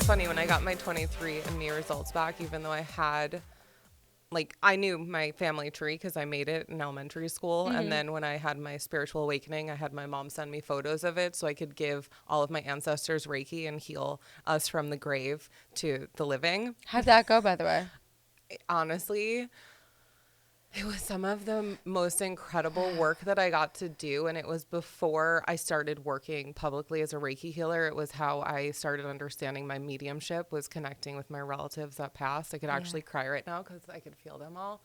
funny. When I got my 23andMe results back, even though I had, like, I knew my family tree because I made it in elementary school. And then when I had my spiritual awakening, I had my mom send me photos of it so I could give all of my ancestors Reiki and heal us from the grave to the living. How'd that go, by the way? Honestly, it was some of the most incredible work that I got to do. And it was before I started working publicly as a Reiki healer. It was how I started understanding my mediumship, was connecting with my relatives that passed. I could actually cry right now because I could feel them all.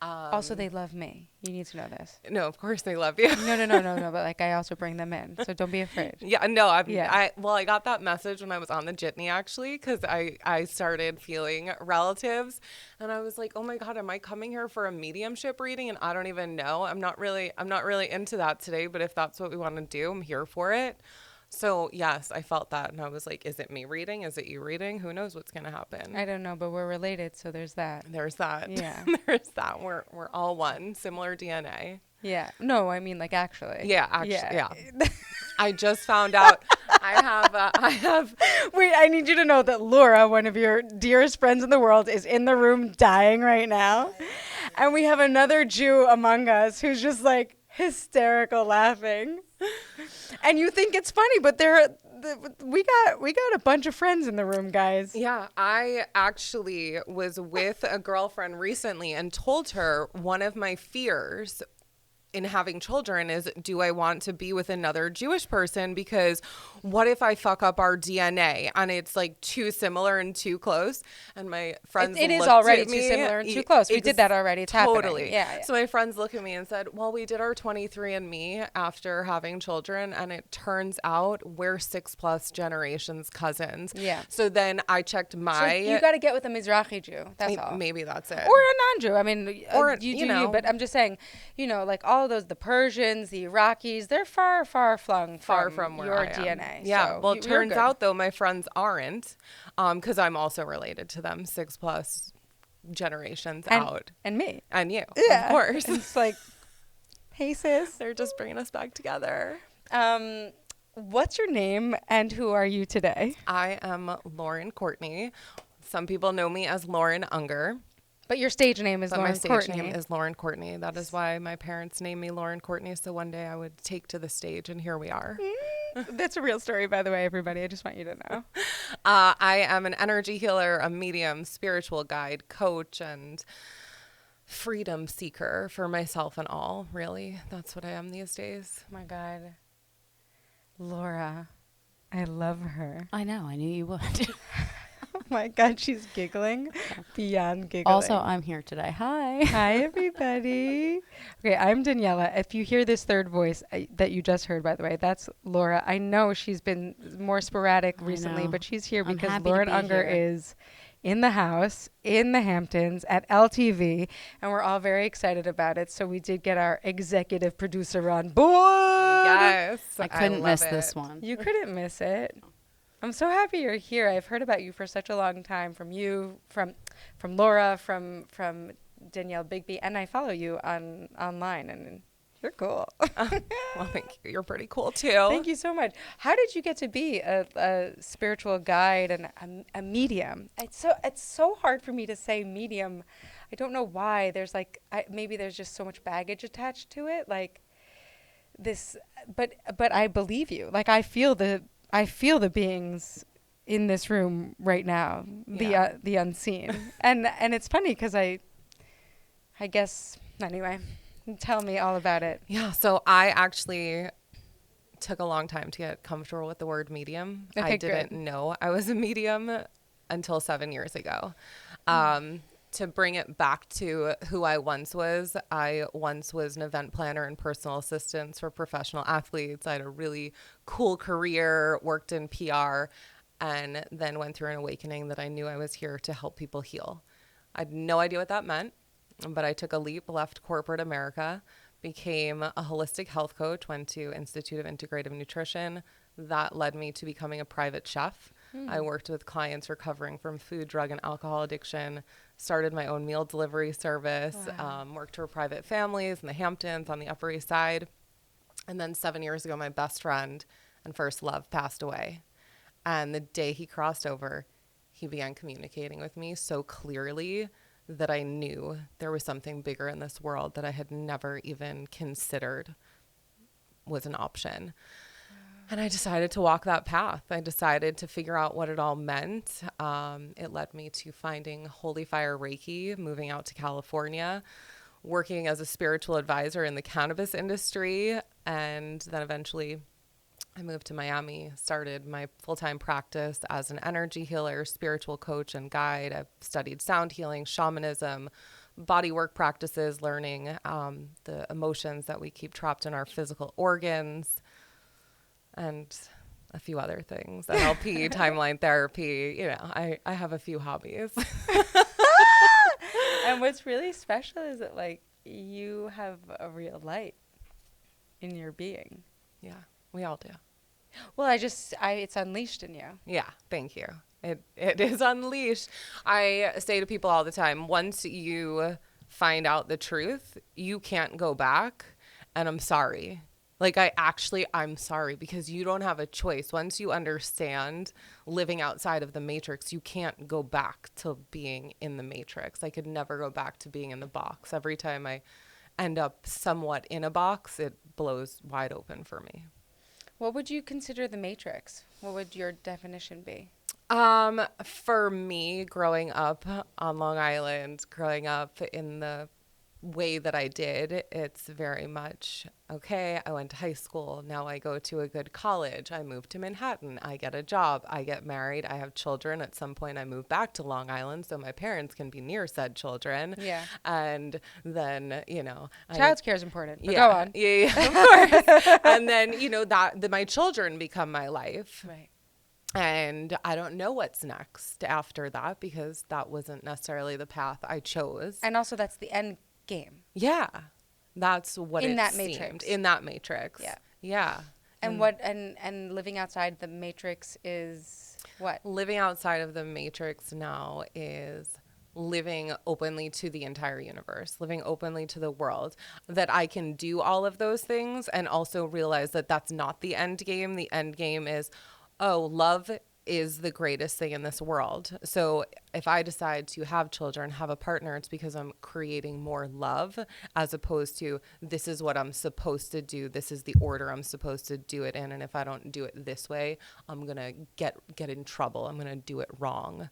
Also, they love me. You need to know this. No, of course they love you. No. But like, I also bring them in, so don't be afraid. Yeah, no, Yeah. I got that message when I was on the jitney, actually, because I started feeling relatives, and I was like, oh my God, am I coming here for a mediumship reading? And I don't even know. I'm not really into that today, but if that's what we want to do, I'm here for it. So yes, I felt that, and I was like, is it me reading? Is it you reading? Who knows what's gonna happen? I don't know, but we're related, so there's that. There's that. Yeah. There's that. We're all one, similar DNA. Yeah. No, I mean, like, actually. Yeah, actually, yeah. I just found out I have. Wait, I need you to know that Laura, one of your dearest friends in the world, is in the room dying right now. And we have another Jew among us who's just like hysterical laughing. And you think it's funny, but we got a bunch of friends in the room, guys. Yeah, I actually was with a girlfriend recently and told her one of my fears in having children is, do I want to be with another Jewish person? Because what if I fuck up our DNA and it's like too similar and too close? And my friends It is looked already at too me, similar and too close. We did that already. It's totally. happening. Yeah. So my friends look at me and said, well, we did our 23andMe after having children, and it turns out we're 6+ generations cousins. Yeah. So then I checked my... So you got to get with a Mizrahi Jew. That's all. Maybe that's it. Or a non-Jew. I mean, Or, you know. But I'm just saying, like all those, the Persians, the Iraqis, they're far, far flung from where your I am. DNA. Yeah. So well, it turns out, though, my friends aren't, because I'm also related to them 6+ generations out. And me. And you, Yeah. of course. It's like, hey, sis. They're just bringing us back together. What's your name and who are you today? I am Lauren Courtney. Some people know me as Lauren Unger. But your stage name is Lauren Courtney. My stage name is Lauren Courtney. That is why my parents named me Lauren Courtney, so one day I would take to the stage, and here we are. That's a real story, by the way, everybody. I just want you to know. I am an energy healer, a medium, spiritual guide, coach, and freedom seeker for myself and all, really. That's what I am these days. Oh, my God. Laura, I love her. I know. I knew you would. Oh my God, she's giggling beyond giggling. Also, I'm here today. Hi. Hi, everybody. Okay, I'm Daniella. If you hear this third voice that you just heard, by the way, that's Laura. I know she's been more sporadic recently, but she's here because Lauren Unger is in the house, in the Hamptons, at LTV, and we're all very excited about it. So we did get our executive producer on board. Yes. I couldn't miss this one. You couldn't miss it. I'm so happy you're here. I've heard about you for such a long time, from you, from Laura, from Danielle Bigby, and I follow you online, and you're cool. Well, thank you. You're pretty cool too. Thank you so much. How did you get to be a spiritual guide and a medium? It's so hard for me to say medium. I don't know why. There's maybe there's just so much baggage attached to it, like this. But I believe you. Like I feel the beings in this room right now, the unseen. and it's funny because I guess, anyway, tell me all about it. Yeah, so I actually took a long time to get comfortable with the word medium. Okay, I didn't know I was a medium until 7 years ago. To bring it back to who I once was an event planner and personal assistant for professional athletes. I had a really cool career, worked in PR, and then went through an awakening that I knew I was here to help people heal. I had no idea what that meant, but I took a leap, left corporate America, became a holistic health coach, went to Institute of Integrative Nutrition. That led me to becoming a private chef. I worked with clients recovering from food, drug, and alcohol addiction, started my own meal delivery service, worked for private families in the Hamptons on the Upper East Side. And then 7 years ago, my best friend and first love passed away. And the day he crossed over, he began communicating with me so clearly that I knew there was something bigger in this world that I had never even considered was an option. And I decided to walk that path. I decided to figure out what it all meant. It led me to finding Holy Fire Reiki, moving out to California, working as a spiritual advisor in the cannabis industry. And then eventually I moved to Miami, started my full-time practice as an energy healer, spiritual coach, and guide. I've studied sound healing, shamanism, body work practices, learning the emotions that we keep trapped in our physical organs, and a few other things. NLP, timeline therapy. You know, I have a few hobbies. And what's really special is that, like, you have a real light in your being. Yeah, we all do. Well, it's unleashed in you. Yeah, thank you. It is unleashed. I say to people all the time, once you find out the truth, you can't go back. And I'm sorry. Like, I'm sorry, because you don't have a choice. Once you understand living outside of the matrix, you can't go back to being in the matrix. I could never go back to being in the box. Every time I end up somewhat in a box, it blows wide open for me. What would you consider the matrix? What would your definition be? For me, growing up on Long Island, growing up in the way that I did, it's very much, okay, I went to high school. Now I go to a good college. I move to Manhattan. I get a job. I get married. I have children. At some point, I move back to Long Island so my parents can be near said children. Yeah. And then, you know, Childcare is important. But yeah, go on. Yeah, of course. And then, you know, my children become my life. Right. And I don't know what's next after that, because that wasn't necessarily the path I chose. And also, that's the end game. Yeah. That's what In it that seemed. matrix. In that matrix. Yeah. Yeah. And what and living outside the matrix is what? Living outside of the matrix now is living openly to the entire universe, living openly to the world, that I can do all of those things and also realize that that's not the end game. The end game is, oh, love is the greatest thing in this world. So if I decide to have children, have a partner, it's because I'm creating more love, as opposed to, this is what I'm supposed to do. This is the order I'm supposed to do it in. And if I don't do it this way, I'm going to get in trouble. I'm going to do it wrong.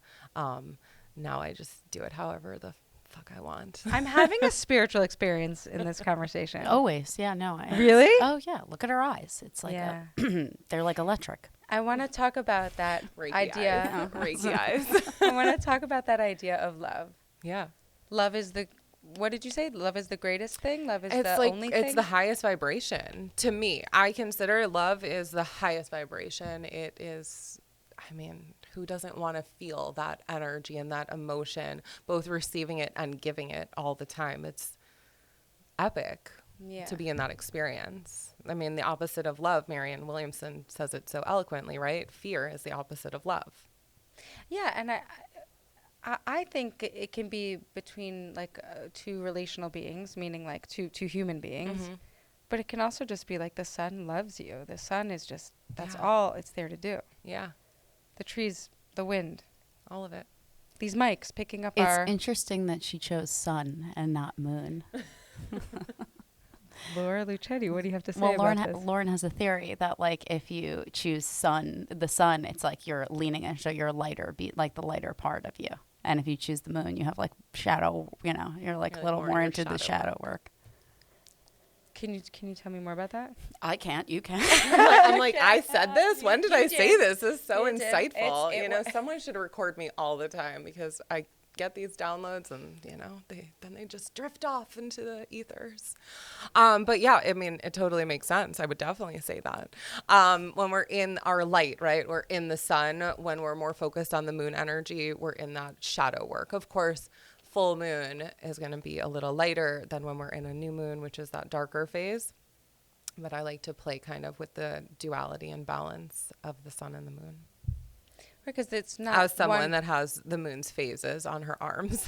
Now I just do it however the fuck I want. I'm having a spiritual experience in this conversation. Always. Yeah, no. Really? Oh, yeah. Look at her eyes. It's like, Yeah. they're like electric. I want to talk about that Reiki idea. eyes. Reiki eyes. I want to talk about that idea of love. Yeah. Love is what did you say? Love is the greatest thing? Love is the like, only thing? it's the highest vibration to me. I consider love is the highest vibration. It is, I mean, who doesn't want to feel that energy and that emotion, both receiving it and giving it all the time? It's epic. Yeah. To be in that experience. I mean, the opposite of love, Marianne Williamson says it so eloquently, right? Fear is the opposite of love. Yeah, and I think it can be between like two relational beings, meaning like two human beings. Mm-hmm. But it can also just be like the sun loves you. The sun is just, that's Yeah. all it's there to do. Yeah, The trees, the wind, all of it. these mics picking up It's our... interesting that she chose sun and not moon. Laura Lucetti, what do you have to say Well, about this? Lauren has a theory that, like, if you choose the sun, it's like you're leaning into your lighter, like the lighter part of you. And if you choose the moon, you have like shadow, you're like You're a like little more more your into the shadow shadow work. Can you tell me more about that? I can't, you can. I'm like, I said this? When did I say did. this? This is so You did. insightful. It You know, wa- someone should record me all the time, because I get these downloads and, you know, they just drift off into the ethers. But yeah, I mean, it totally makes sense. I would definitely say that. When we're in our light, right? We're in the sun. When we're more focused on the moon energy, we're in that shadow work. Of course, full moon is going to be a little lighter than when we're in a new moon, which is that darker phase. But I like to play kind of with the duality and balance of the sun and the moon. Because it's not As someone one, that has the moon's phases on her arms.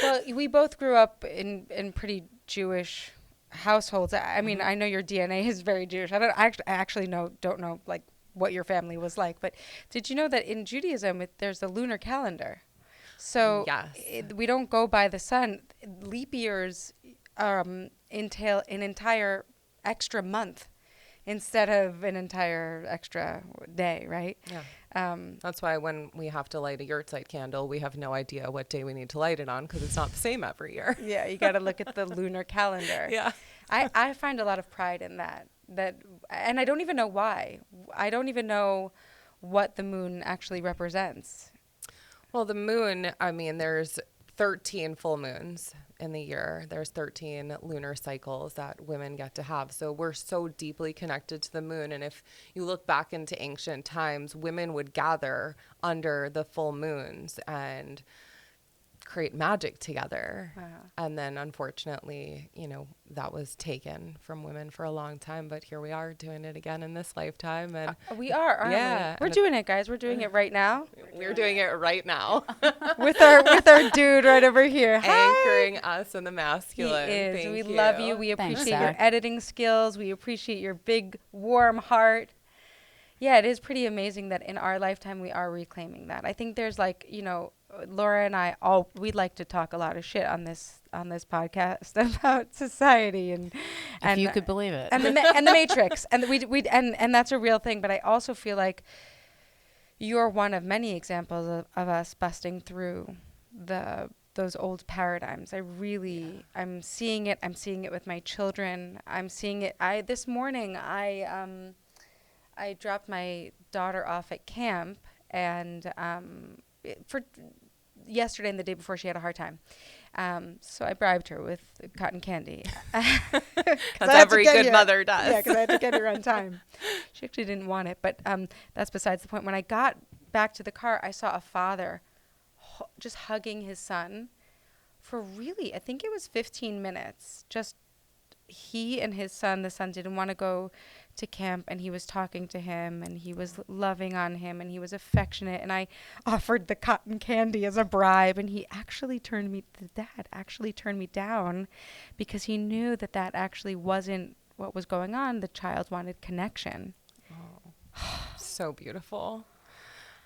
well, we both grew up in pretty Jewish households. I mean, I know your DNA is very Jewish. I actually don't know like what your family was like. But did you know that in Judaism, there's a lunar calendar? So Yes. we don't go by the sun. Leap years entail an entire extra month instead of an entire extra day, right? Yeah. That's why when we have to light a yurtzeit candle, we have no idea what day we need to light it on because it's not the same every year. Yeah, you got to look at the lunar calendar. Yeah. I find a lot of pride in that, and I don't even know why. I don't even know what the moon actually represents. Well, the moon, I mean, there's 13 full moons in the year. There's 13 lunar cycles that women get to have. So we're so deeply connected to the moon. And if you look back into ancient times, women would gather under the full moons and create magic together. Wow. And then unfortunately, that was taken from women for a long time, but here we are doing it again in this lifetime. And We are, aren't yeah, we? We're doing it, guys. We're doing it right now we're doing it right now. with our dude right over here. Hi. Anchoring us in the masculine. He is. Thank We you. love you. We Thanks, appreciate your Zach. editing skills. We appreciate your big, warm heart. Yeah, it is pretty amazing that in our lifetime we are reclaiming that. I think there's Laura and I we'd like to talk a lot of shit on this podcast about society and If you could believe it. and the Matrix, and and that's a real thing. But I also feel like you're one of many examples of us busting through those old paradigms. I'm seeing it. I'm seeing it with my children. I'm seeing it. This morning I dropped my daughter off at camp, and for yesterday and the day before she had a hard time. So I bribed her with cotton candy. As every good mother does. Yeah, because I had to get her on time. She actually didn't want it, but that's besides the point. When I got back to the car, I saw a father just hugging his son for really, I think it was 15 minutes. Just he and his son, the son didn't want to go to camp, and he was talking to him, and he was loving on him, and he was affectionate, and I offered the cotton candy as a bribe, and the dad actually turned me down because he knew that actually wasn't what was going on. The child wanted connection. So beautiful.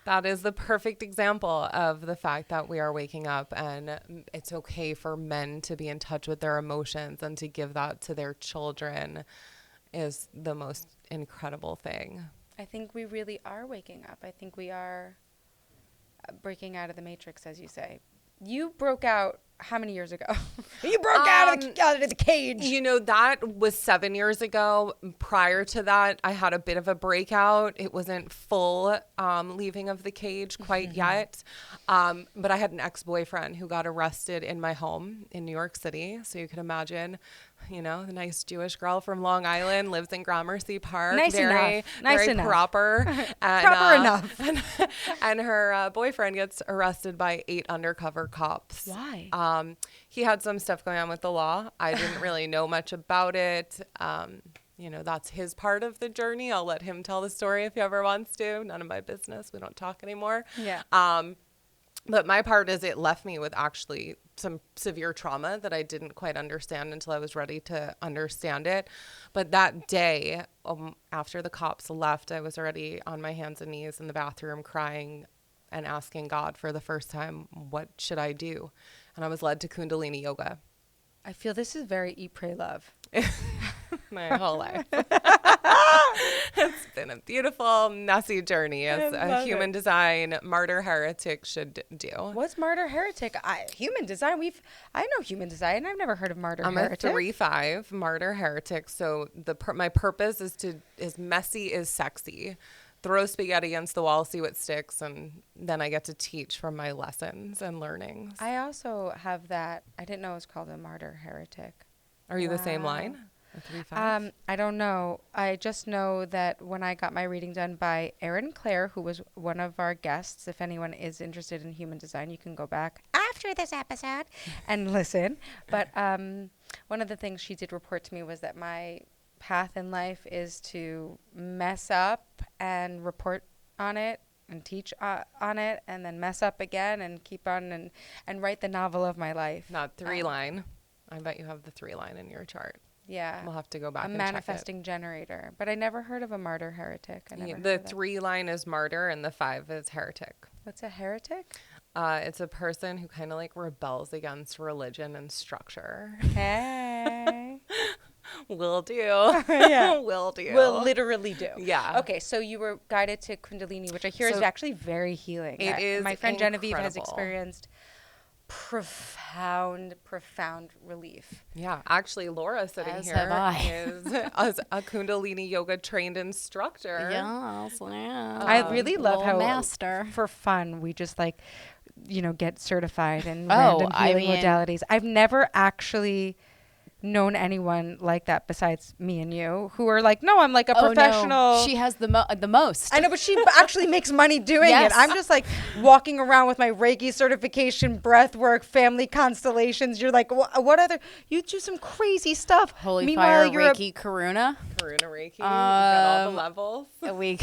That is the perfect example of the fact that we are waking up, and it's okay for men to be in touch with their emotions, and to give that to their children is the most incredible thing. I think we really are waking up. I think we are breaking out of the matrix, as you say. You broke out how many years ago? You broke out of the cage. That was 7 years ago. Prior to that, I had a bit of a breakout. It wasn't full leaving of the cage quite yet. But I had an ex-boyfriend who got arrested in my home in New York City. So you can imagine, the nice Jewish girl from Long Island, lives in Gramercy Park. Nice very enough. proper. And, Proper enough. And her boyfriend gets arrested by 8 undercover cops. Why? He had some stuff going on with the law. I didn't really know much about it. That's his part of the journey. I'll let him tell the story if he ever wants to. None of my business. We don't talk anymore. Yeah. But my part is it left me with actually some severe trauma that I didn't quite understand until I was ready to understand it. But that day, after the cops left, I was already on my hands and knees in the bathroom crying and asking God for the first time, what should I do? And I was led to Kundalini yoga. I feel this is very eat, pray, love. My whole life. It's been a beautiful, messy journey, as a human design martyr heretic should do. What's martyr heretic? Human design. I know human design. I've never heard of martyr heretic. I'm a 3/5 martyr heretic. So my purpose is as messy as sexy. Throw spaghetti against the wall, see what sticks, and then I get to teach from my lessons and learnings. I also have that. I didn't know it was called a martyr heretic. Are you the same line? A 3/5? I don't know. I just know that when I got my reading done by Erin Claire, who was one of our guests, if anyone is interested in human design, you can go back after this episode and listen. But one of the things she did report to me was that my path in life is to mess up and report on it and teach on it, and then mess up again and keep on and write the novel of my life. Not 3 line. I bet you have the 3 line in your chart. Yeah. We'll have to go back A and check it. manifesting generator. But I never heard of a martyr heretic. I never heard The of it. 3 line is martyr and the 5 is heretic. What's a heretic? It's a person who kind of like rebels against religion and structure. Hey. Will do. Yeah. Will do. Will literally do. Yeah. Okay, so you were guided to Kundalini, which I hear is So actually very healing. it is My friend Genevieve has incredible. experienced profound relief. Yeah, actually, Laura sitting As here have I. is a Kundalini yoga trained instructor. Yes, yeah. I really love Little how master. for fun we just like, get certified in Oh, random I healing mean- modalities. I've never actually known anyone like that besides me and you who are like, no, I'm like a professional. No. She has the most. I know, but she actually makes money doing Yes. it. I'm just like walking around with my Reiki certification, breath work, family constellations. You're like, what other? You do some crazy stuff. Holy Meanwhile, Fire you're Reiki Karuna. Karuna Reiki. We've got all the Um, levels. We've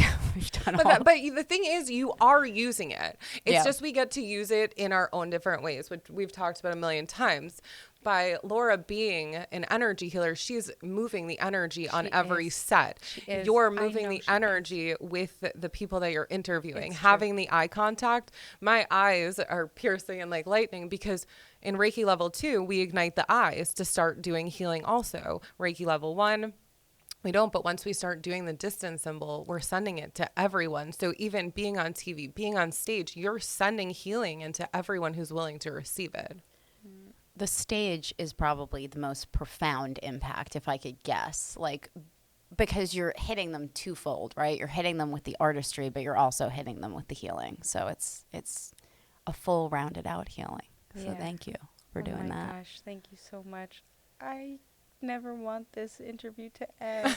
done But, all. but the thing is, you are using it. It's Yeah. just we get to use it in our own different ways, which we've talked about a million times. By Laura being an energy healer, she's moving the energy on She every is. set. She is. You're I moving know the she is. energy with the people that you're interviewing, It's true. having the eye contact. My eyes are piercing and like lightning because in Reiki level 2, we ignite the eyes to start doing healing also. Reiki level 1, we don't, but once we start doing the distance symbol, we're sending it to everyone. So even being on TV, being on stage, you're sending healing into everyone who's willing to receive it. The stage is probably the most profound impact, if I could guess. Like, because you're hitting them twofold, right? You're hitting them with the artistry, but you're also hitting them with the healing. So it's a full rounded out healing. So Yeah. thank you for doing my that. Gosh, thank you so much. I never want this interview to end.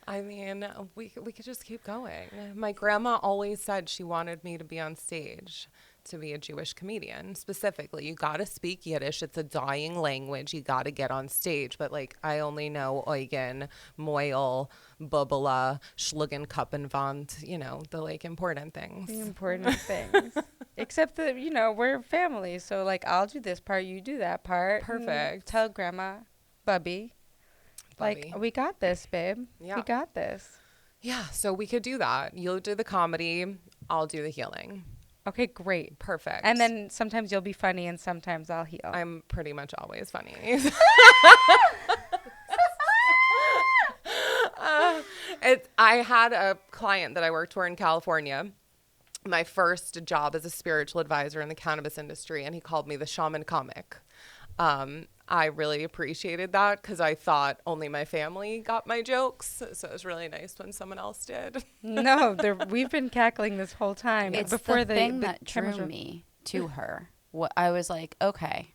I mean, we could just keep going. My grandma always said she wanted me to be on stage, to be a Jewish comedian. Specifically, you got to speak Yiddish. It's a dying language. You got to get on stage. But like, I only know Eugen, Moil, Bubala, Schlugen, Kuppenwand, the like important things. The important things. Except that, we're family. So, like, I'll do this part, you do that part. Perfect. Tell Grandma, Bubby. Like, Bubby. we got this, babe. Yeah. We got this. Yeah, so we could do that. You'll do the comedy. I'll do the healing. Okay, great. Perfect. And then sometimes you'll be funny and sometimes I'll heal. I'm pretty much always funny. I had a client that I worked for in California. My first job as a spiritual advisor in the cannabis industry, and he called me the shaman comic. I really appreciated that because I thought only my family got my jokes. So it was really nice when someone else did. No, we've been cackling this whole time. It's before the thing that cameras drew were- me to her. What I was like, okay,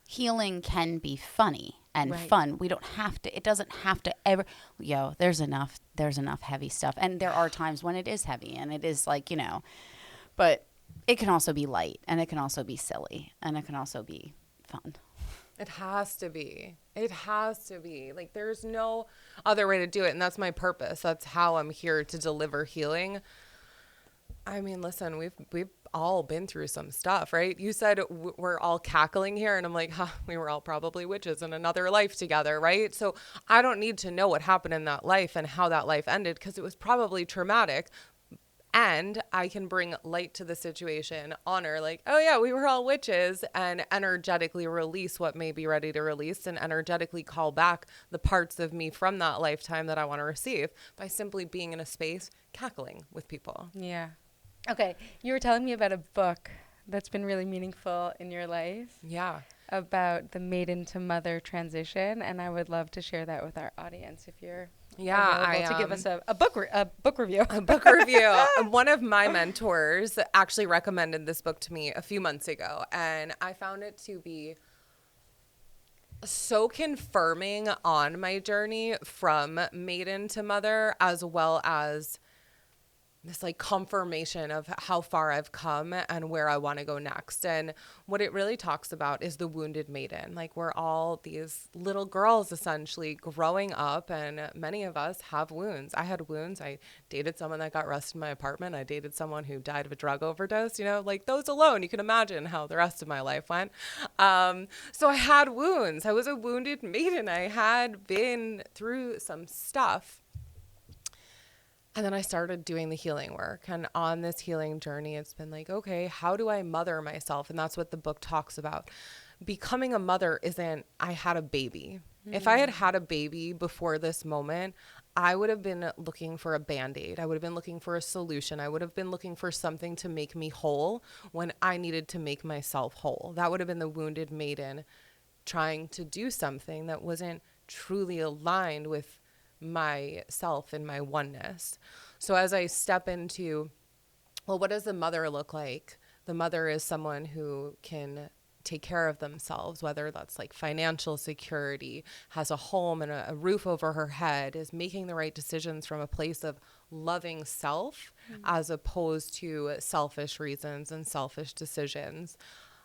healing can be funny and Right. fun. We don't have to. It doesn't have to ever. There's enough heavy stuff, and there are times when it is heavy, and it is like but it can also be light, and it can also be silly, and it can also be fun. It has to be. It has to be. Like, there's no other way to do it. And that's my purpose. That's how I'm here to deliver healing. I mean, listen, we've all been through some stuff, right? You said we're all cackling here. And I'm like, we were all probably witches in another life together, right? So I don't need to know what happened in that life and how that life ended because it was probably traumatic. And I can bring light to the situation, honor, like, oh yeah, we were all witches, and energetically release what may be ready to release and energetically call back the parts of me from that lifetime that I want to receive by simply being in a space cackling with people. Yeah. Okay, you were telling me about a book that's been really meaningful in your life Yeah. about the maiden to mother transition, and I would love to share that with our audience if you're Yeah, available to give us a book review. A book review. One of my mentors actually recommended this book to me a few months ago, and I found it to be so confirming on my journey from maiden to mother, as well as this like confirmation of how far I've come and where I want to go next. And what it really talks about is the wounded maiden. Like, we're all these little girls essentially growing up, and many of us have wounds. I had wounds. I dated someone that got arrested in my apartment. I dated someone who died of a drug overdose. You know, like those alone, you can imagine how the rest of my life went. So I had wounds. I was a wounded maiden. I had been through some stuff. And then I started doing the healing work. And on this healing journey, it's been like, okay, how do I mother myself? And that's what the book talks about. Becoming a mother isn't, I had a baby. If I had had a baby before this moment, I would have been looking for a Band-Aid. I would have been looking for a solution. I would have been looking for something to make me whole when I needed to make myself whole. That would have been the wounded maiden trying to do something that wasn't truly aligned with myself and my oneness. So as I step into, well, what does the mother look like? The mother is someone who can take care of themselves, whether that's like financial security, has a home and a roof over her head, is making the right decisions from a place of loving self as opposed to selfish reasons and selfish decisions.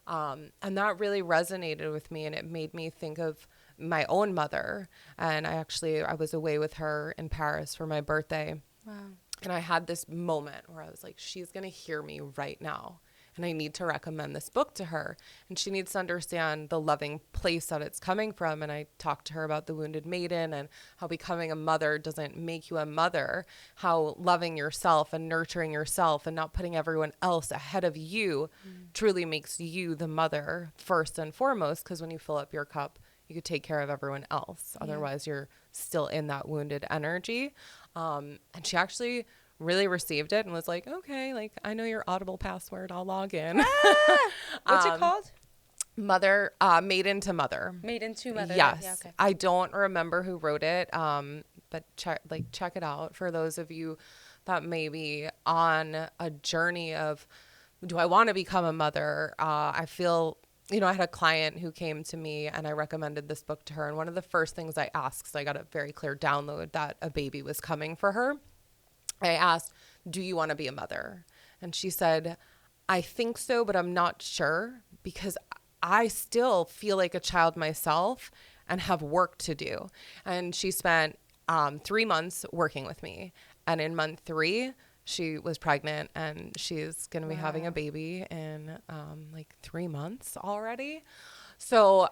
And that really resonated with me, and it made me think of my own mother. And I was away with her in Paris for my birthday. Wow. And I had this moment where I was like, she's going to hear me right now. And I need to recommend this book to her. And she needs to understand the loving place that it's coming from. And I talked to her about the wounded maiden and how becoming a mother doesn't make you a mother, how loving yourself and nurturing yourself and not putting everyone else ahead of you truly makes you the mother first and foremost. Because when you fill up your cup, you could take care of everyone else. Yeah. Otherwise, you're still in that wounded energy. And she actually really received it and was like, okay, like, I know your Audible password. I'll log in. What's it called? Mother, Made into Mother. Made into Mother. Yes. Yeah, okay. I don't remember who wrote it. But check it out for those of you that may be on a journey of, do I want to become a mother? I feel, I had a client who came to me and I recommended this book to her. And one of the first things I asked, so I got a very clear download that a baby was coming for her. I asked, do you want to be a mother? And she said, I think so, but I'm not sure because I still feel like a child myself and have work to do. And she spent 3 months working with me. And in month 3, she was pregnant and she's going to be having a baby in 3 months already. So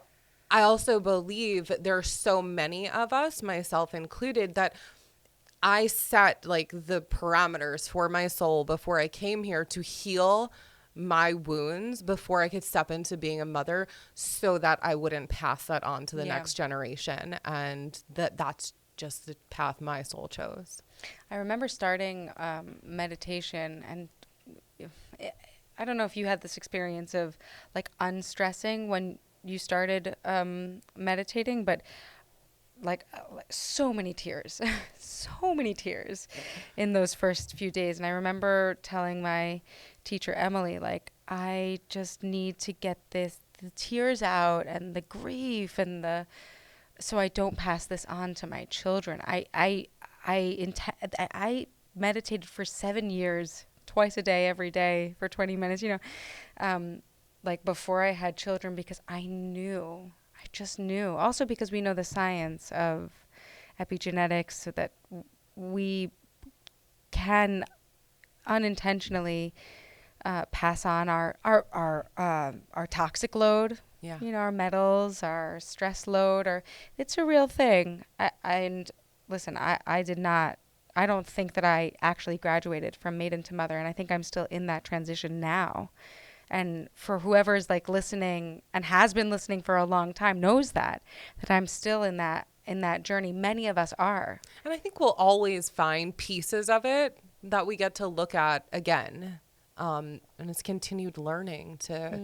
I also believe there are so many of us, myself included, that I set like the parameters for my soul before I came here to heal my wounds before I could step into being a mother so that I wouldn't pass that on to the next generation. And that's just the path my soul chose. I remember starting meditation, and I don't know if you had this experience of like unstressing when you started meditating, but like so many tears, so many tears in those first few days. And I remember telling my teacher, Emily, like, I just need to get the tears out and the grief and so I don't pass this on to my children. I meditated for 7 years, twice a day, every day for 20 minutes, like before I had children, because I just knew. Also because we know the science of epigenetics, so that we can unintentionally pass on our toxic load, our metals, our stress load, it's a real thing. And listen, I don't think that I actually graduated from Maiden to Mother, and I think I'm still in that transition now. And for whoever's like listening and has been listening for a long time knows that I'm still in that journey. Many of us are. And I think we'll always find pieces of it that we get to look at again. And it's continued learning to,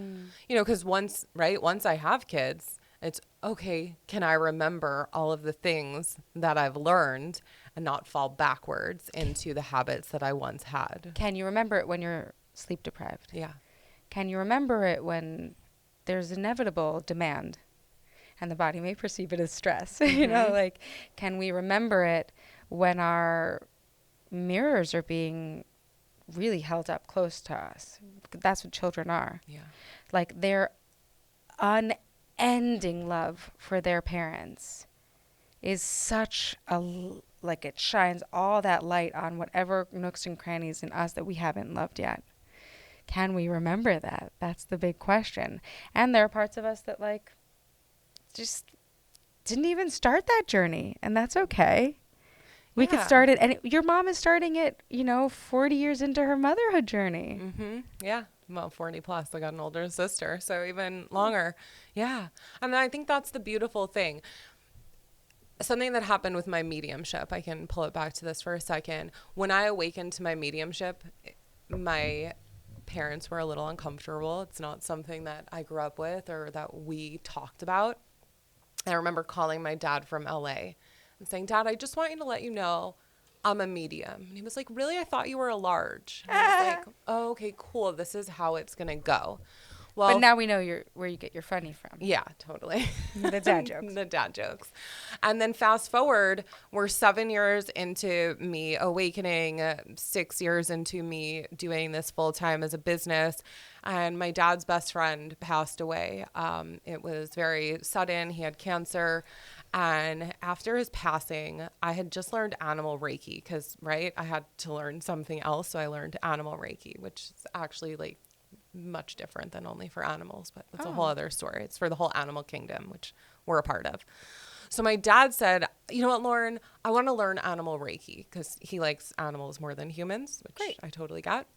because once I have kids, it's okay, can I remember all of the things that I've learned and not fall backwards into the habits that I once had? Can you remember it when you're sleep deprived? Yeah. Can you remember it when there's inevitable demand and the body may perceive it as stress? Can we remember it when our mirrors are being really held up close to us. That's what children are. Yeah. Like, their unending love for their parents is such like, it shines all that light on whatever nooks and crannies in us that we haven't loved yet. Can we remember that? That's the big question. And there are parts of us that, like, just didn't even start that journey, and that's okay. We could Yeah. start it, and your mom is starting it, 40 years into her motherhood journey. Mm-hmm. Yeah. Well, 40 plus. I got an older sister, so even longer. Yeah. And I think that's the beautiful thing. Something that happened with my mediumship, I can pull it back to this for a second. When I awakened to my mediumship, my parents were a little uncomfortable. It's not something that I grew up with or that we talked about. I remember calling my dad from LA and saying, Dad, I just want you to let you know I'm a medium. And he was like, really? I thought you were a large. And I was like, oh, okay, cool. This is how it's going to go. Well, But now we know where you get your funny from. yeah, totally. The dad jokes. The dad jokes. And then fast forward, we're 7 years into me awakening, 6 years into me doing this full time as a business. And my dad's best friend passed away. It was very sudden. He had cancer. And after his passing, I had just learned animal Reiki because, right, I had to learn something else. So I learned animal Reiki, which is actually like much different than only for animals, but it's a whole other story. It's for the whole animal kingdom, which we're a part of. So my dad said, you know what, Lauren, I want to learn animal Reiki because he likes animals more than humans, which Great. I totally got.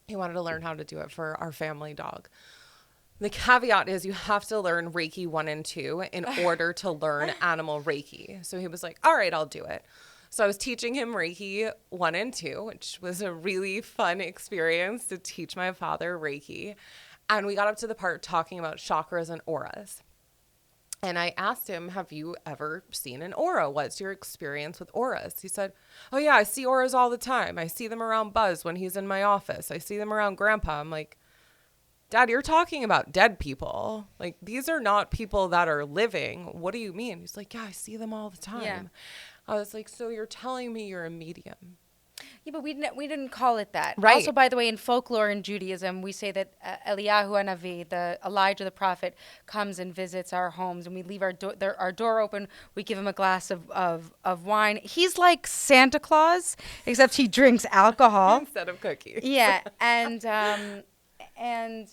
He wanted to learn how to do it for our family dog. The caveat is you have to learn Reiki 1 and 2 in order to learn animal Reiki. So he was like, all right, I'll do it. So I was teaching him Reiki 1 and 2, which was a really fun experience to teach my father Reiki. And we got up to the part talking about chakras and auras. And I asked him, have you ever seen an aura? What's your experience with auras? He said, oh yeah, I see auras all the time. I see them around Buzz when he's in my office. I see them around Grandpa. I'm like, Dad, you're talking about dead people. Like, these are not people that are living. What do you mean? He's like, yeah, I see them all the time. Yeah. I was like, so you're telling me you're a medium? Yeah, but we didn't call it that. Right. Also, by the way, in folklore in Judaism, we say that Eliyahu Hanavi, the Elijah the prophet, comes and visits our homes, and we leave our door open. We give him a glass of wine. He's like Santa Claus, except he drinks alcohol Instead of cookies. Yeah, and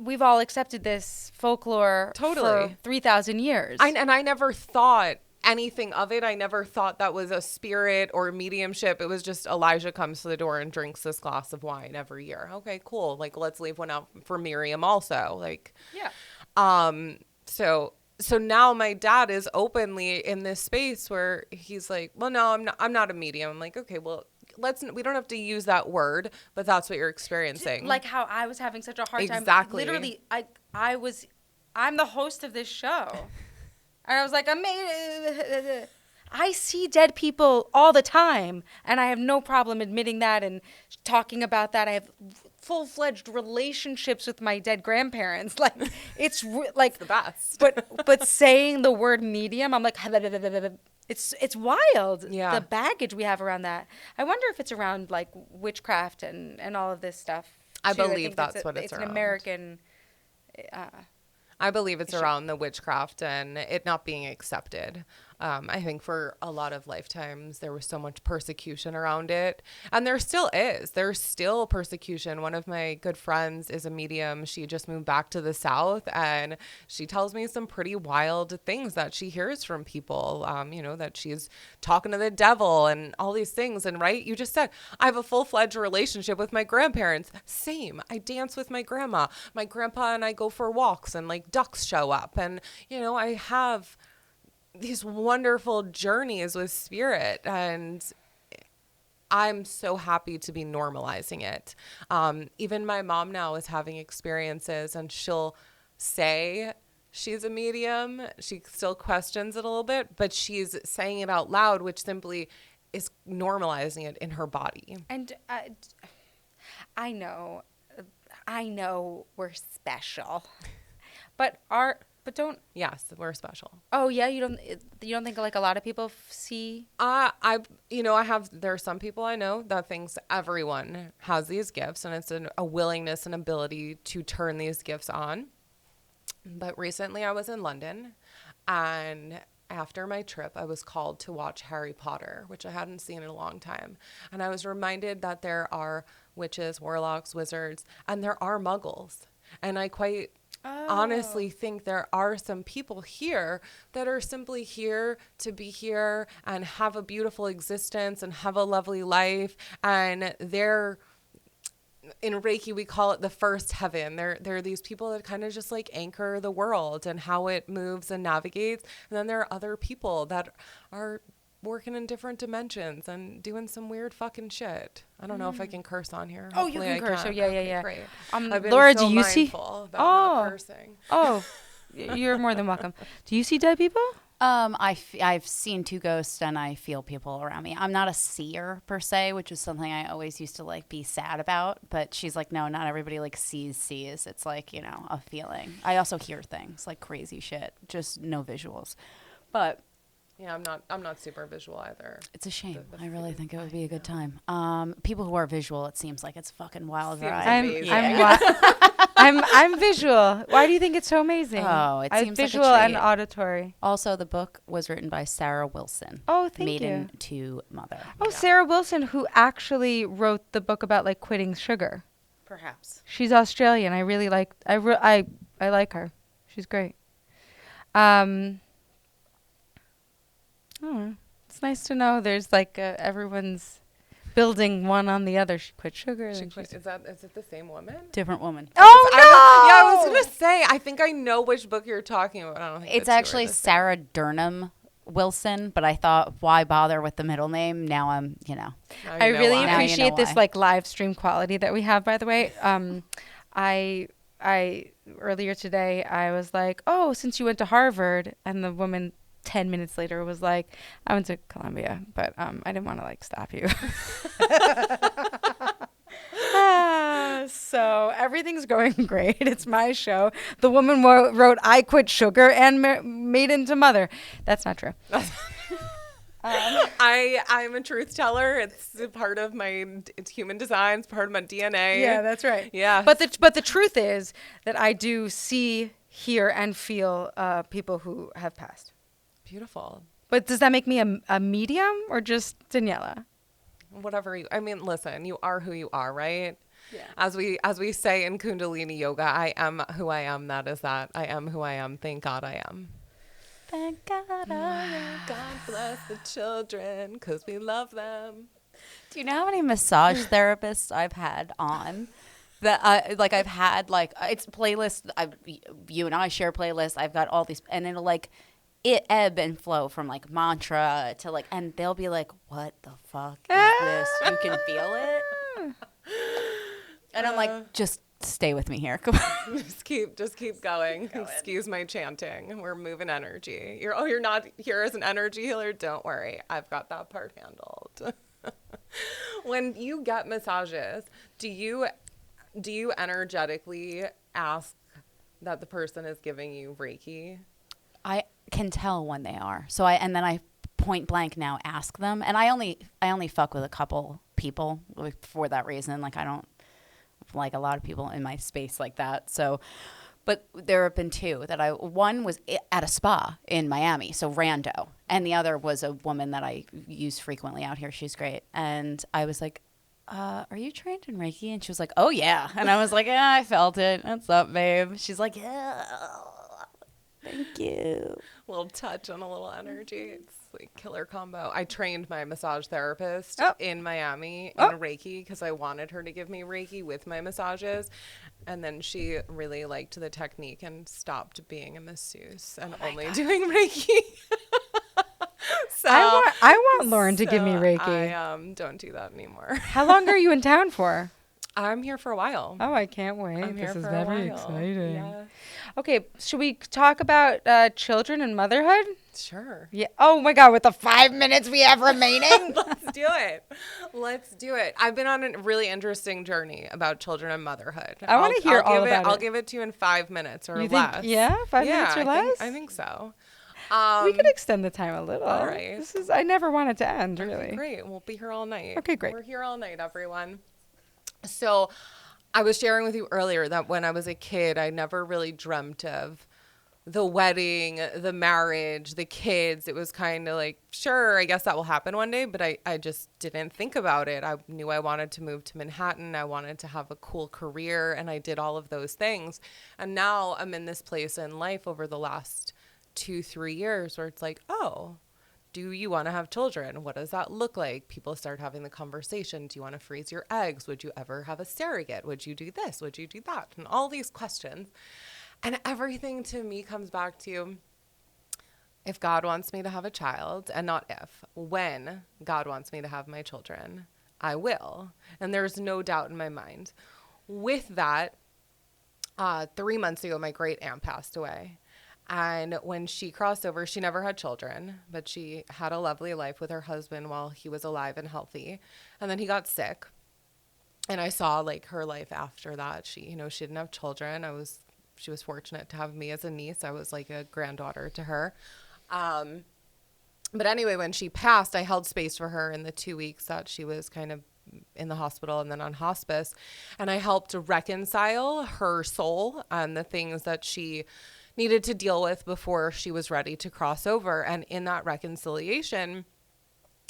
we've all accepted this folklore Totally. for 3,000 years. And I never thought anything of it. I never thought that was a spirit or mediumship. It was just Elijah comes to the door and drinks this glass of wine every year. Okay, cool. Like, let's leave one out for Miriam also. Like, Yeah. So now my dad is openly in this space where he's like, well, no, I'm not a medium. I'm like, okay, well, we don't have to use that word, but that's what you're experiencing. Like how I was having such a hard time. Exactly. Literally, I'm the host of this show. And I was like, I see dead people all the time, and I have no problem admitting that and talking about that. I have full-fledged relationships with my dead grandparents. Like, it's like the best. but saying the word medium, I'm like, it's wild. Yeah. The baggage we have around that. I wonder if it's around like witchcraft and all of this stuff. I too. believe think that's what it's an around. American. I believe it's around the witchcraft and it not being accepted. I think for a lot of lifetimes, there was so much persecution around it. And there still is. There's still persecution. One of my good friends is a medium. She just moved back to the South and she tells me some pretty wild things that she hears from people, that she's talking to the devil and all these things. And right, you just said, I have a full-fledged relationship with my grandparents. Same. I dance with my grandma. My grandpa and I go for walks and like ducks show up. And, I have these wonderful journeys with spirit, and I'm so happy to be normalizing it. Even my mom now is having experiences, and she'll say she's a medium. She still questions it a little bit, but she's saying it out loud, which simply is normalizing it in her body. And I know we're special, but But don't. Yes, we're special. Oh yeah, you don't think like a lot of people see. There are some people I know that thinks everyone has these gifts, and it's a willingness and ability to turn these gifts on. But recently I was in London, and after my trip, I was called to watch Harry Potter, which I hadn't seen in a long time. And I was reminded that there are witches, warlocks, wizards, and there are muggles. And I quite honestly think there are some people here that are simply here to be here and have a beautiful existence and have a lovely life. And they're, in Reiki, we call it the first heaven. There are these people that kind of just like anchor the world and how it moves and navigates. And then there are other people that are working in different dimensions and doing some weird fucking shit. I don't know if I can curse on here. Oh, you can curse. Oh, yeah, Okay, yeah. Great. Laura, I've been do you see? mindful about not cursing. Oh, you're more than welcome. Do you see dead people? I've seen 2 ghosts and I feel people around me. I'm not a seer per se, which is something I always used to like be sad about. But she's like, no, not everybody like sees. It's like, a feeling. I also hear things like crazy shit, just no visuals. But yeah, I'm not super visual either. it's a shame. I really think it would be a good time. People who are visual, it seems like it's fucking wild Seems ride. amazing. I'm visual. Why do you think it's so amazing? Oh, it seems like a visual and treat. auditory. Also, the book was written by Sarah Wilson. Oh, thank Maiden you. to Mother. Oh, Sarah Wilson, who actually wrote the book about like quitting sugar. Perhaps. She's Australian. I really like. I like her. She's great. It's nice to know there's like everyone's building one on the other. She quit sugar. Is And she's it the same woman? Different woman. oh no! I was gonna say, I think I know which book you're talking about. I don't think It's the two are actually the same. Sarah Durham Wilson, but I thought, why bother with the middle name? Now I'm, Now I you know really why. Now you appreciate know this why. like live stream quality that we have, by the way. I earlier today I was like, oh, since you went to Harvard, and the woman 10 minutes later was like, I went to Columbia, but I didn't want to like stop you. So everything's going great. It's my show. The woman wrote I quit sugar and made into mother. That's not true. I'm a truth teller. It's a part of it's human design. It's part of my DNA. Yeah, that's right. Yeah. But the truth is that I do see, hear, and feel people who have passed. Beautiful. But does that make me a medium or just Daniella? Whatever listen, you are who you are, right? Yeah. As we say in Kundalini yoga, I am who I am. That is that. I am who I am. Thank God I am. Thank God I am. God bless the children, because we love them. Do you know how many massage therapists I've had on? That I've had it's playlists. You and I share playlists. I've got all these, and it'll it ebb and flow from like mantra to and they'll be like, "What the fuck is this? You can feel it." And I'm like, "Just stay with me here. Come on." Just keep going. Excuse my chanting. We're moving energy. You're not here as an energy healer. Don't worry. I've got that part handled. When you get massages, do you energetically ask that the person is giving you Reiki? I can tell when they are. So then I point blank now ask them, and I only fuck with a couple people for that reason. I don't like a lot of people in my space like that. So, but there have been 2 that one was at a spa in Miami, so rando, and the other was a woman that I use frequently out here. She's great. And I was like, are you trained in Reiki? And she was like, oh yeah. And I was like, yeah, I felt it. What's up, babe? She's like, yeah. Thank you. A little touch on a little energy. It's like killer combo. I trained my massage therapist in Miami in Reiki because I wanted her to give me Reiki with my massages. And then she really liked the technique and stopped being a masseuse and only doing Reiki. So I want Lauren to give me Reiki. I don't do that anymore. How long are you in town for? I'm here for a while. Oh, I can't wait. I'm here This is for very a while. exciting. Yeah. Okay, should we talk about children and motherhood? Sure. Yeah. Oh my God, with the 5 minutes we have remaining. Let's do it. Let's do it. I've been on a really interesting journey about children and motherhood. I wanna hear all about I'll it. give it to you in 5 minutes or You less. think, yeah, 5 minutes or less? I think so. We could extend the time a little. all right. I never want it to end, really. Okay, great. We'll be here all night. Okay, great. We're here all night, everyone. So I was sharing with you earlier that when I was a kid, I never really dreamt of the wedding, the marriage, the kids. It was kind of like, sure, I guess that will happen one day, but I just didn't think about it. I knew I wanted to move to Manhattan. I wanted to have a cool career, and I did all of those things. And now I'm in this place in life over the last 2-3 years where it's like, oh, do you want to have children? What does that look like? People start having the conversation. Do you want to freeze your eggs? Would you ever have a surrogate? Would you do this? Would you do that? And all these questions. And everything to me comes back to, if God wants me to have a child, and not if, when God wants me to have my children, I will. And there's no doubt in my mind. With that, 3 months ago, my great aunt passed away. And when she crossed over, she never had children, but she had a lovely life with her husband while he was alive and healthy. And then he got sick. And I saw like her life after that. She didn't have children. She was fortunate to have me as a niece. I was like a granddaughter to her. But anyway, when she passed, I held space for her in the 2 weeks that she was kind of in the hospital and then on hospice. And I helped reconcile her soul and the things that she needed to deal with before she was ready to cross over. And in that reconciliation,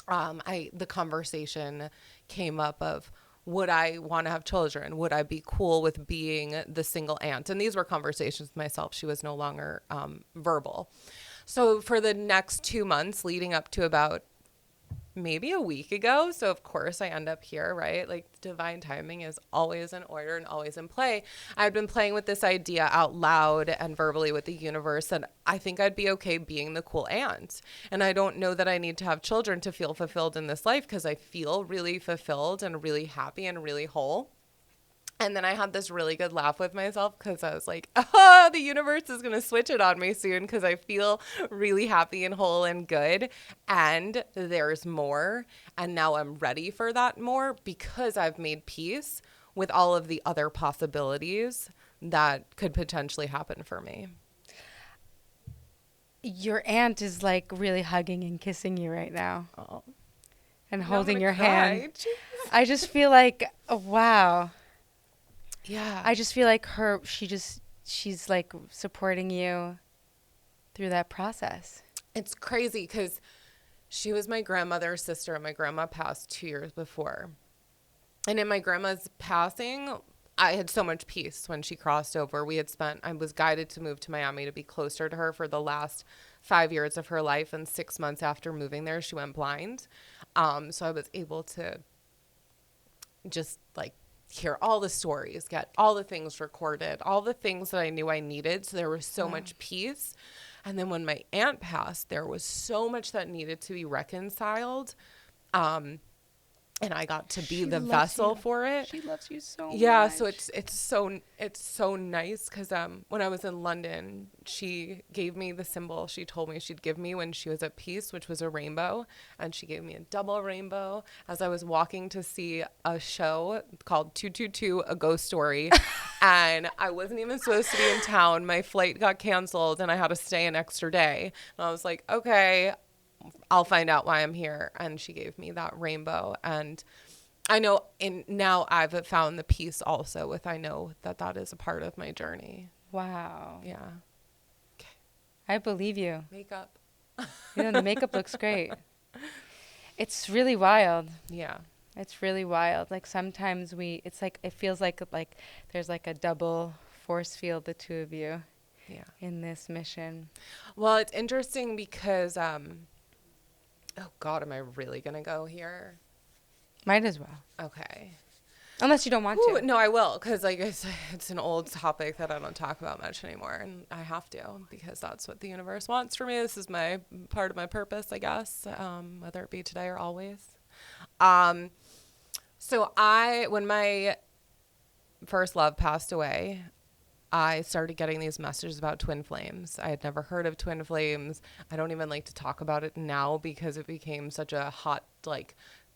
the conversation came up of, would I want to have children? Would I be cool with being the single aunt? And these were conversations with myself. She was no longer verbal. So for the next 2 months leading up to about maybe a week ago, so of course I end up here, right? Like divine timing is always in order and always in play. I'd been playing with this idea out loud and verbally with the universe that I think I'd be okay being the cool aunt. And I don't know that I need to have children to feel fulfilled in this life, because I feel really fulfilled and really happy and really whole. And then I had this really good laugh with myself because I was like, oh, the universe is going to switch it on me soon because I feel really happy and whole and good. And there's more. And now I'm ready for that more because I've made peace with all of the other possibilities that could potentially happen for me. Your aunt is like really hugging and kissing you right now. Oh. And Now I'm holding gonna your cry. hand. I just feel like, oh, wow. Yeah. I just feel like she's like supporting you through that process. It's crazy because she was my grandmother's sister, and my grandma passed 2 years before. And in my grandma's passing, I had so much peace when she crossed over. I was guided to move to Miami to be closer to her for the last 5 years of her life. And 6 months after moving there, she went blind. So I was able to just like hear all the stories, get all the things recorded, all the things that I knew I needed. So there was so much peace. And then when my aunt passed, there was so much that needed to be reconciled. And I got to be the vessel for it. She loves you so much. Yeah, so it's so nice because when I was in London, she gave me the symbol she told me she'd give me when she was at peace, which was a rainbow, and she gave me a double rainbow as I was walking to see a show called 222: A Ghost Story, and I wasn't even supposed to be in town. My flight got canceled, and I had to stay an extra day. And I was like, okay, I'll find out why I'm here. And she gave me that rainbow. And I know now I've found the peace also with, I know that is a part of my journey. Wow. Yeah. Okay. I believe you. Makeup. The makeup looks great. It's really wild. Yeah. It's really wild. Like sometimes it feels like there's like a double force field, the two of you. Yeah. In this mission. Well, it's interesting because, oh God, am I really going to go here? Might as well. Okay. Unless you don't want to. No, I will, because like it's an old topic that I don't talk about much anymore, and I have to because that's what the universe wants for me. This is my part of my purpose, I guess, whether it be today or always. So when my first love passed away, I started getting these messages about twin flames. I had never heard of twin flames. I don't even like to talk about it now because it became such a hot, like,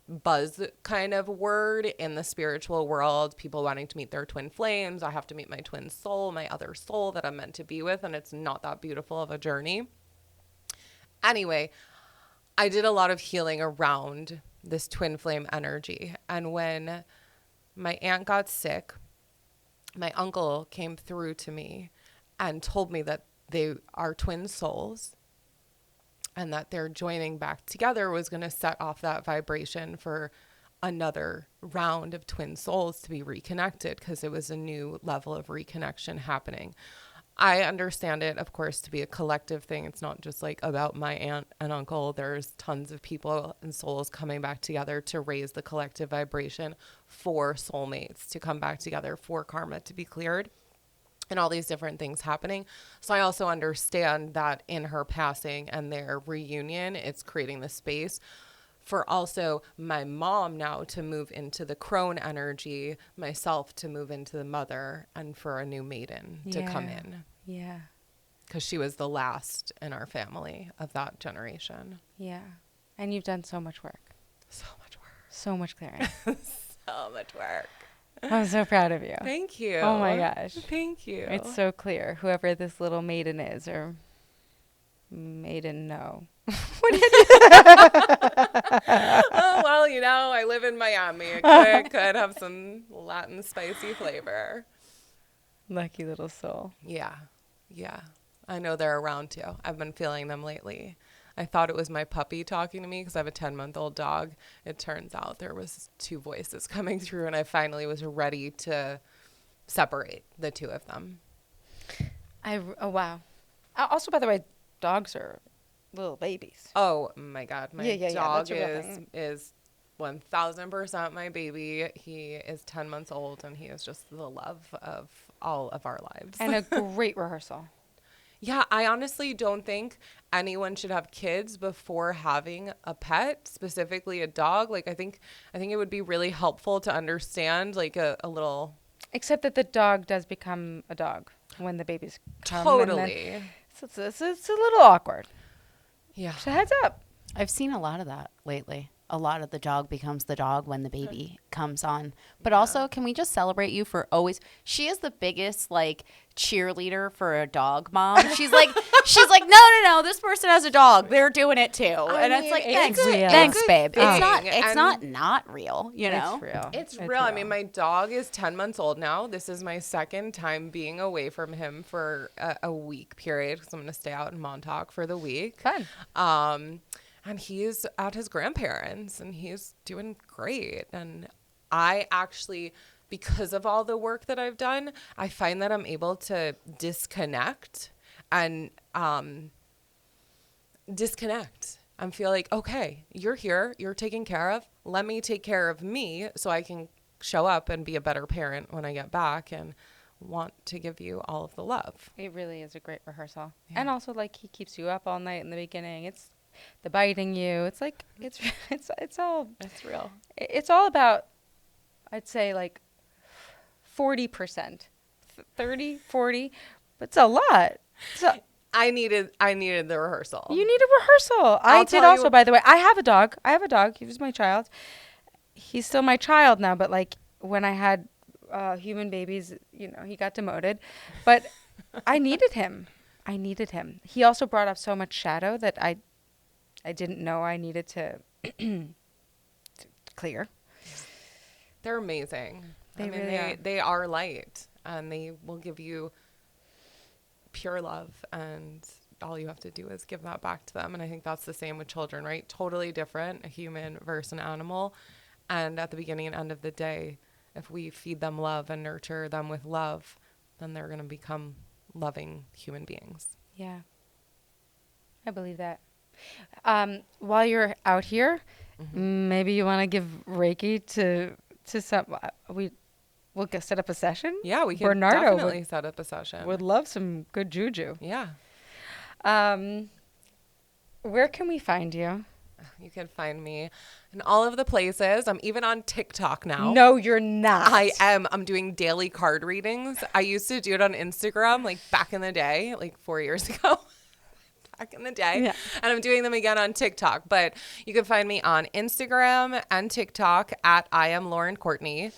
buzz kind of word in the spiritual world. People wanting to meet their twin flames. I have to meet my twin soul, my other soul that I'm meant to be with. And it's not that beautiful of a journey. Anyway, I did a lot of healing around this twin flame energy. And when my aunt got sick, my uncle came through to me and told me that they are twin souls and that their joining back together was going to set off that vibration for another round of twin souls to be reconnected, because it was a new level of reconnection happening. I understand it, of course, to be a collective thing. It's not just like about my aunt and uncle. There's tons of people and souls coming back together to raise the collective vibration for soulmates to come back together, for karma to be cleared, and all these different things happening. So I also understand that in her passing and their reunion, it's creating the space for also my mom now to move into the crone energy, myself to move into the mother, and for a new maiden to come in. Yeah. Because she was the last in our family of that generation. Yeah. And you've done so much work. So much work. So much clearing. So much work. I'm so proud of you. Thank you. Oh my gosh. Thank you. It's so clear, whoever this little maiden is, or maiden, no. Oh, well, you know, I live in Miami. It could have some Latin spicy flavor. Lucky little soul. Yeah. Yeah. I know they're around too. I've been feeling them lately. I thought it was my puppy talking to me because I have a 10-month-old dog. It turns out there was two voices coming through, and I finally was ready to separate the two of them. Oh, wow. Also, by the way, dogs are little babies. Oh my God. My dog that's a real thing. is 1000% my baby. He is 10 months old, and he is just the love of all of our lives. And a great rehearsal. Yeah, I honestly don't think anyone should have kids before having a pet, specifically a dog. Like, I think it would be really helpful to understand, like, a little. Except that the dog does become a dog when the babies come. Totally. It's a little awkward. Yeah. So heads up. I've seen a lot of that lately. A lot of the dog becomes the dog when the baby comes on. But also, can we just celebrate you for always? She is the biggest, like, cheerleader for a dog mom. She's like, no, this person has a dog. They're doing it too. And it's like, thanks, babe. It's not real, you know? It's real. It's real. I mean, my dog is 10 months old now. This is my second time being away from him for a week period, because I'm going to stay out in Montauk for the week. Fun. And he's at his grandparents, and he's doing great. And I actually, because of all the work that I've done, I find that I'm able to disconnect and I feel like, okay, you're here, you're taken care of. Let me take care of me so I can show up and be a better parent when I get back and want to give you all of the love. It really is a great rehearsal. Yeah. And also, like, he keeps you up all night in the beginning. It's the biting you. It's like, it's all. It's real. It's all about, I'd say, like 40%, 30, 40, but it's a lot. So I needed the rehearsal. You need a rehearsal. I did also, by the way. I have a dog. He was my child. He's still my child now, but like when I had human babies, you know, he got demoted. But I needed him. He also brought up so much shadow that I didn't know I needed to clear. They're amazing. They are light, and they will give you pure love, and all you have to do is give that back to them. And I think that's the same with children, right? Totally different, a human versus an animal. And at the beginning and end of the day, if we feed them love and nurture them with love, then they're going to become loving human beings. Yeah. I believe that. While you're out here, maybe you want to give Reiki to some. We'll set up a session. Yeah, we can definitely set up a session. Would love some good juju. Yeah. Where can we find you? You can find me in all of the places. I'm even on TikTok now. No, you're not. I am. I'm doing daily card readings. I used to do it on Instagram like back in the day, like 4 years ago. Back in the day. Yeah. And I'm doing them again on TikTok. But you can find me on Instagram and TikTok at I am Lauren Courtney.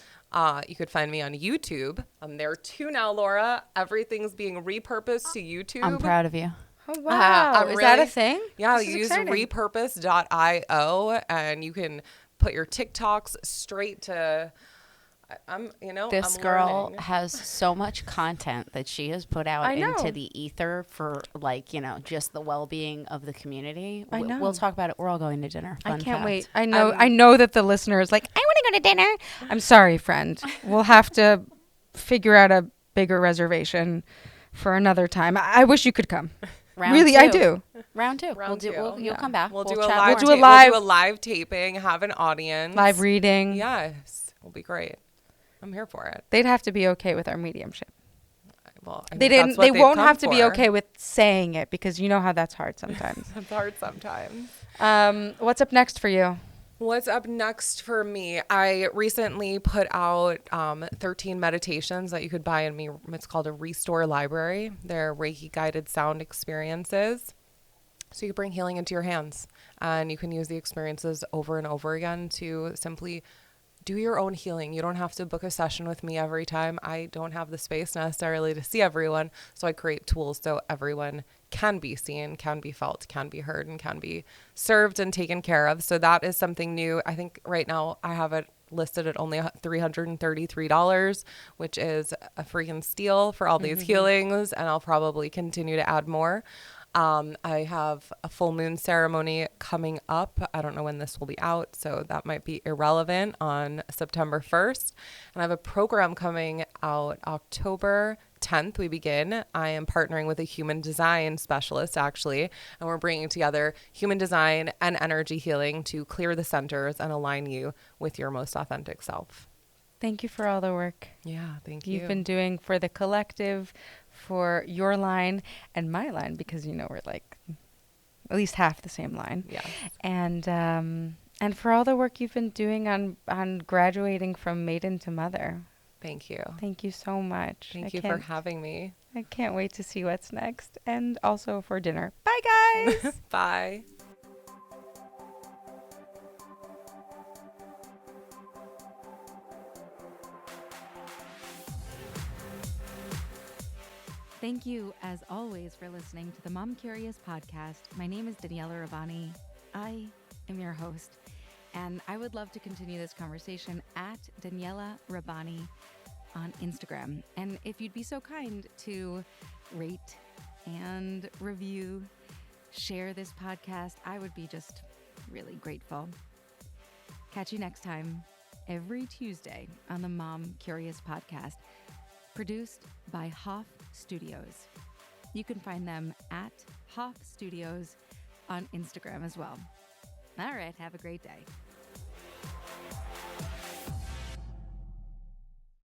You could find me on YouTube. I'm there too now, Laura. Everything's being repurposed to YouTube. I'm proud of you. Oh, wow. Is that a thing? Yeah, This is you use exciting. repurpose.io and you can put your TikToks straight to This I'm girl learning. has so much content that she has put out I know. into the ether for just the well-being of the community. I know. We'll talk about it. We're all going to dinner. I Fun can't fact. wait. I know that the listener is like, I want to go to dinner. I'm sorry, friend. We'll have to figure out a bigger reservation for another time. I wish you could come. Round Really, two. I do. Round two. Round two. You'll Yeah. come back. We'll do chat a more. live We'll do a we'll do live- a live taping, have an audience. Live reading. Yes. It'll be great. I'm here for it. They'd have to be okay with our mediumship. Well, I They think that's didn't. what They they've won't come have to be for. okay with saying it because you know how that's hard sometimes. It's hard sometimes. What's up next for you? What's up next for me? I recently put out 13 meditations that you could buy in me. It's called a Restore Library. They're Reiki guided sound experiences. So you can bring healing into your hands and you can use the experiences over and over again to simply do your own healing. You don't have to book a session with me every time. I don't have the space necessarily to see everyone. So I create tools so everyone can be seen, can be felt, can be heard, and can be served and taken care of. So that is something new. I think right now I have it listed at only $333, which is a freaking steal for all these healings. And I'll probably continue to add more. I have a full moon ceremony coming up. I don't know when this will be out, so that might be irrelevant on September 1st. And I have a program coming out October 10th. We begin. I am partnering with a human design specialist, actually, and we're bringing together human design and energy healing to clear the centers and align you with your most authentic self. Thank you for all the work Yeah, thank you. you've been doing for the collective, for your line and my line, because we're like at least half the same line. Yeah. And for all the work you've been doing on graduating from maiden to mother. Thank you. Thank you so much. Thank you for having me. I can't wait to see what's next, and also for dinner. Bye, guys. Bye. Thank you, as always, for listening to the Mom Curious podcast. My name is Daniella Rabbani. I am your host, and I would love to continue this conversation at Daniella Rabbani on Instagram. And if you'd be so kind to rate and review, share this podcast, I would be just really grateful. Catch you next time, every Tuesday on the Mom Curious podcast, produced by Hoff Studios. You can find them at Hoff Studios on Instagram as well. All right, have a great day.